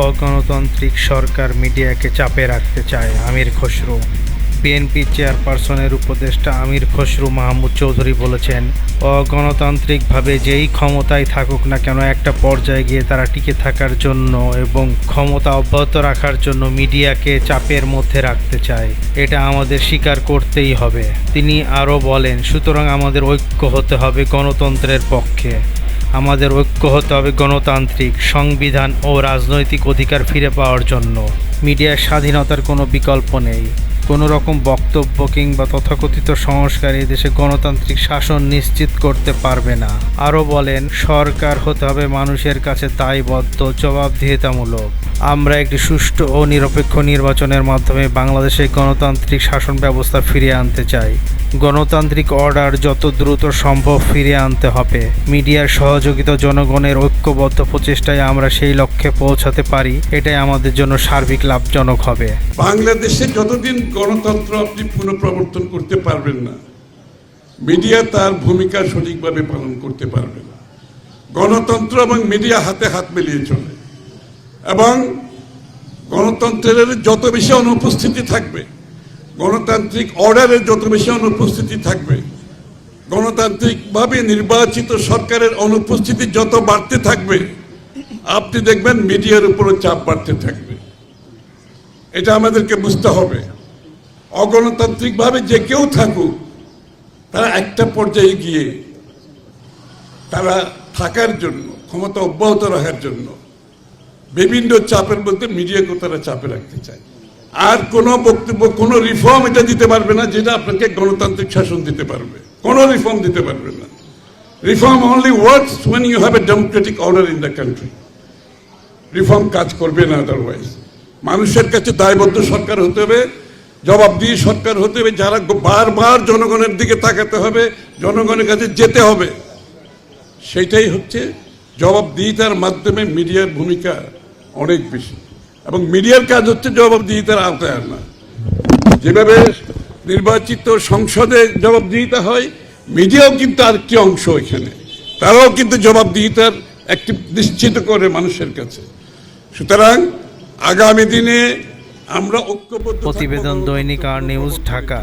অগণতান্ত্রিক সরকার মিডিয়াকে চাপে রাখতে চায় আমির খসরু। বিএনপি চেয়ারপারসনের উপদেষ্টা আমির খসরু মাহমুদ চৌধুরী বলেছেন, অগণতান্ত্রিকভাবে যেই ক্ষমতায় থাকুক না কেন একটা পর্যায়ে গিয়ে তারা টিকে থাকার জন্য এবং ক্ষমতা অব্যাহত রাখার জন্য মিডিয়াকে চাপের মধ্যে রাখতে চায়। এটা আমাদের স্বীকার করতেই হবে। তিনি আরও বলেন, সুতরাং আমাদের ঐক্য হতে হবে গণতন্ত্রের পক্ষে। আমাদের ঐক্য হতে হবে গণতান্ত্রিক সংবিধান ও রাজনৈতিক অধিকার ফিরে পাওয়ার জন্য। মিডিয়ার স্বাধীনতার কোনো বিকল্প নেই। কোনো রকম বক্তব্য কিংবা তথাকথিত সংস্কার এই দেশে গণতান্ত্রিক শাসন নিশ্চিত করতে পারবে না। আরও বলেন, সরকার হতে হবে মানুষের কাছে দায়বদ্ধ, জবাবদিহিতামূলক। আমরা একটি সুষ্ঠু ও নিরপেক্ষ নির্বাচনের মাধ্যমে বাংলাদেশে গণতান্ত্রিক শাসন ব্যবস্থা ফিরিয়ে আনতে চাই। গণতান্ত্রিক অর্ডার যত দ্রুত সম্ভব ফিরিয়ে আনতে হবে। মিডিয়ার সহযোগিতা, জনগণের ঐক্যবদ্ধ প্রচেষ্টায় আমরা সেই লক্ষ্যে পৌঁছাতে পারি। এটাই আমাদের জন্য সার্বিক লাভজনক হবে। বাংলাদেশে যতদিন গণতন্ত্র আপনি পুনঃপ্রবর্তন করতে পারবেন না, মিডিয়া তার ভূমিকা সঠিকভাবে পালন করতে পারবে না। গণতন্ত্র এবং মিডিয়া হাতে হাত মিলিয়ে চলে এবং গণতন্ত্রের যত বেশি অনুপস্থিতি থাকবে, গণতান্ত্রিক অর্ডারের যত বেশি অনুপস্থিতি থাকবে, গণতান্ত্রিকভাবে নির্বাচিত সরকারের অনুপস্থিতি যত বাড়তে থাকবে, আপনি দেখবেন মিডিয়ার উপরও চাপ বাড়তে থাকবে। এটা আমাদেরকে বুঝতে হবে। অগণতান্ত্রিকভাবে যে কেউ থাকুক, তারা একটা পর্যায়ে গিয়ে তারা থাকার জন্য, ক্ষমতা অব্যাহত রাখার জন্য বিভিন্ন চাপের মধ্যে মিডিয়াকে তারা চাপে রাখতে চায়। আর কোনো বক্তব্য, কোনো রিফর্ম এটা দিতে পারবে না যেটা আপনাকে গণতান্ত্রিক শাসন দিতে পারবে। কোনো রিফর্ম দিতে পারবে না। Reform only works when you have a democratic order in the country. Reform কাজ করবে না আদারওয়াইজ। মানুষের কাছে দায়বদ্ধ সরকার হতে হবে, জবাবদিহি সরকার হতে হবে, যারা বারবার জনগণের দিকে তাকাতে হবে, জনগণের কাছে যেতে হবে। সেইটাই হচ্ছে জবাবদিহিতার মাধ্যমে মিডিয়ার ভূমিকা অনেক বেশি, এবং মিডিয়ার কাজ হচ্ছে জবাবদিহিতার আওতায় আনা। যেভাবে নির্বাচিত সংসদে জবাবদিহিতা হয়, মিডিয়াও কিন্তু আরেকটি অংশ। এখানে তারাও কিন্তু জবাবদিহিতার একটি নিশ্চিত করে মানুষের কাছে। সুতরাং আগামী দিনে আমরা ঐক্যবদ্ধ। প্রতিবেদন দৈনিক আর নিউজ, ঢাকা।